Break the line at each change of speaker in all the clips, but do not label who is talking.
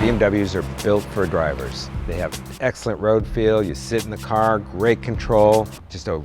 BMWs are built for drivers. They have excellent road feel, you sit in the car, great control, just a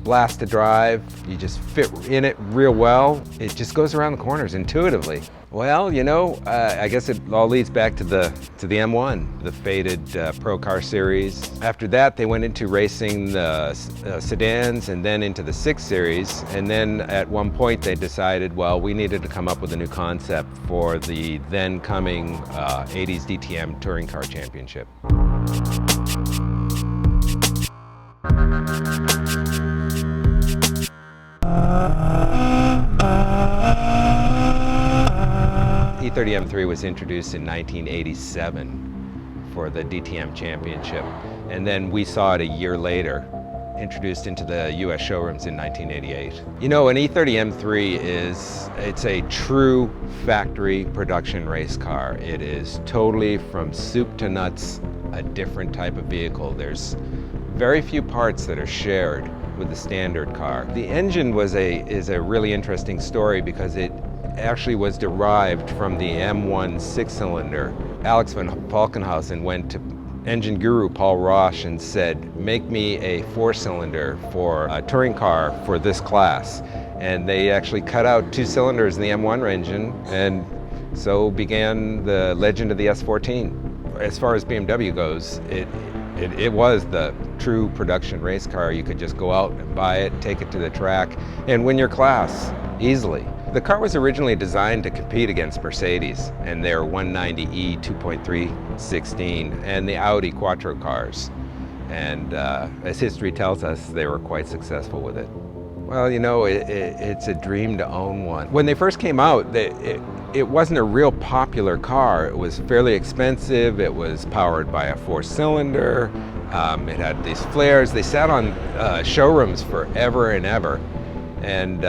blast to drive, you just fit in it real well. It just goes around the corners intuitively. Well, you know, I guess it all leads back to the M1, the faded Pro Car Series. After that, they went into racing the sedans and then into the 6 Series. And then at one point they decided, well, we needed to come up with a new concept for the then coming 80s DTM Touring Car Championship. E30 M3 was introduced in 1987 for the DTM Championship, and then we saw it a year later, introduced into the US showrooms in 1988. You know, an E30 M3 it's a true factory production race car. It is totally from soup to nuts a different type of vehicle. There's very few parts that are shared with the standard car. The engine is a really interesting story because it actually was derived from the M1 6-cylinder. Alex van Valkenhausen went to engine guru Paul Roche and said, make me a 4-cylinder for a touring car for this class. And they actually cut out 2 cylinders in the M1 engine, and so began the legend of the S14. As far as BMW goes, it was the true production race car. You could just go out and buy it, take it to the track, and win your class easily. The car was originally designed to compete against Mercedes and their 190e 2.3 16 and the Audi Quattro cars. And as history tells us, they were quite successful with it. Well, you know, it's a dream to own one. When they first came out, it wasn't a real popular car. It was fairly expensive. It was powered by a 4-cylinder. It had these flares. They sat on showrooms forever and ever. And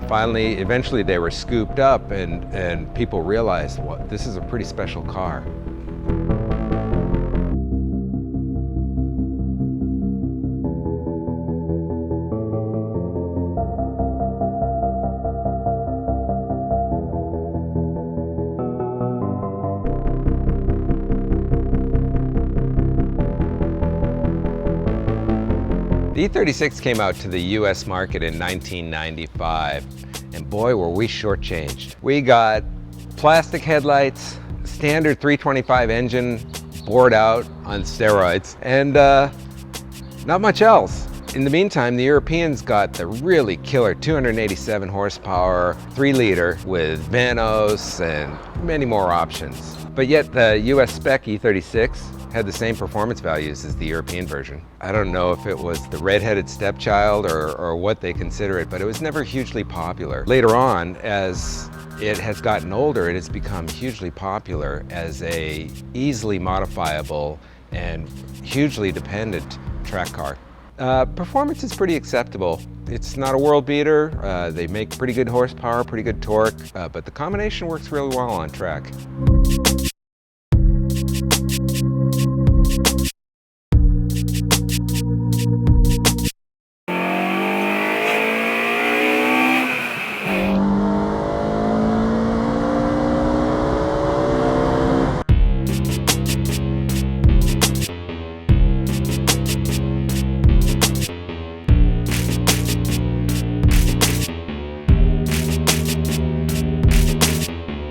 finally, eventually they were scooped up and people realized, well, this is a pretty special car. The E36 came out to the US market in 1995, and boy, were we shortchanged. We got plastic headlights, standard 325 engine bored out on steroids, and not much else. In the meantime, the Europeans got the really killer 287 horsepower, 3-liter with Vanos and many more options. But yet the US spec E36 had the same performance values as the European version. I don't know if it was the redheaded stepchild or what they consider it, but it was never hugely popular. Later on, as it has gotten older, it has become hugely popular as a easily modifiable and hugely dependent track car. Performance is pretty acceptable. It's not a world beater. They make pretty good horsepower, pretty good torque, but the combination works really well on track.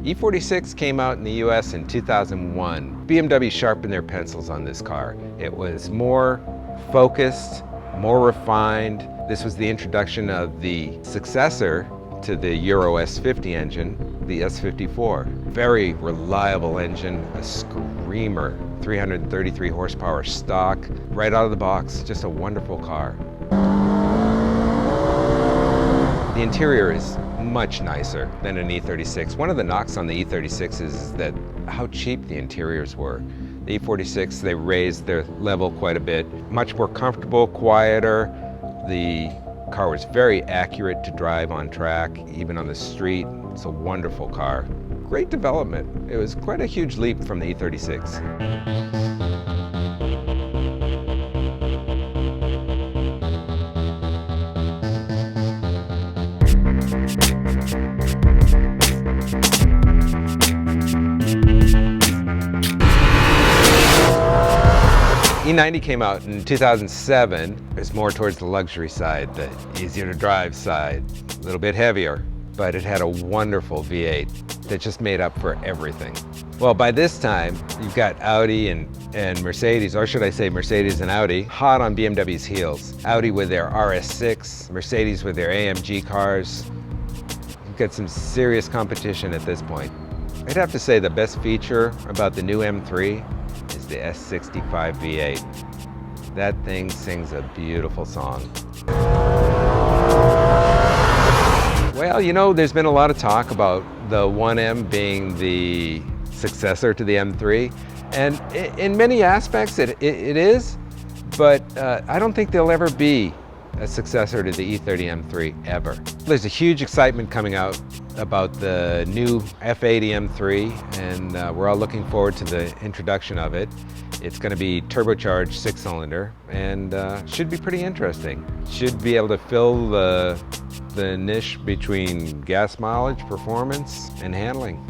E46 came out in the US in 2001. BMW sharpened their pencils on this car. It was more focused, more refined. This was the introduction of the successor to the Euro S50 engine, the S54. Very reliable engine, a screamer, 333 horsepower stock, right out of the box, just a wonderful car. The interior is much nicer than an E36. One of the knocks on the E36 is that how cheap the interiors were. The E46, they raised their level quite a bit. Much more comfortable, quieter. The car was very accurate to drive on track, even on the street. It's a wonderful car. Great development. It was quite a huge leap from the E36. E90 came out in 2007. It's more towards the luxury side, the easier to drive side, a little bit heavier, but it had a wonderful V8 that just made up for everything. Well, by this time, you've got Audi and Mercedes, or should I say Mercedes and Audi, hot on BMW's heels. Audi with their RS6, Mercedes with their AMG cars. You've got some serious competition at this point. I'd have to say the best feature about the new M3 is the S65 V8. That thing sings a beautiful song. Well, you know, there's been a lot of talk about the 1M being the successor to the M3, and in many aspects it is, but I don't think there'll ever be a successor to the E30 M3 ever. There's a huge excitement coming out about the new F30 M3, and we're all looking forward to the introduction of it. It's going to be turbocharged 6-cylinder and should be pretty interesting. Should be able to fill the niche between gas mileage, performance, and handling.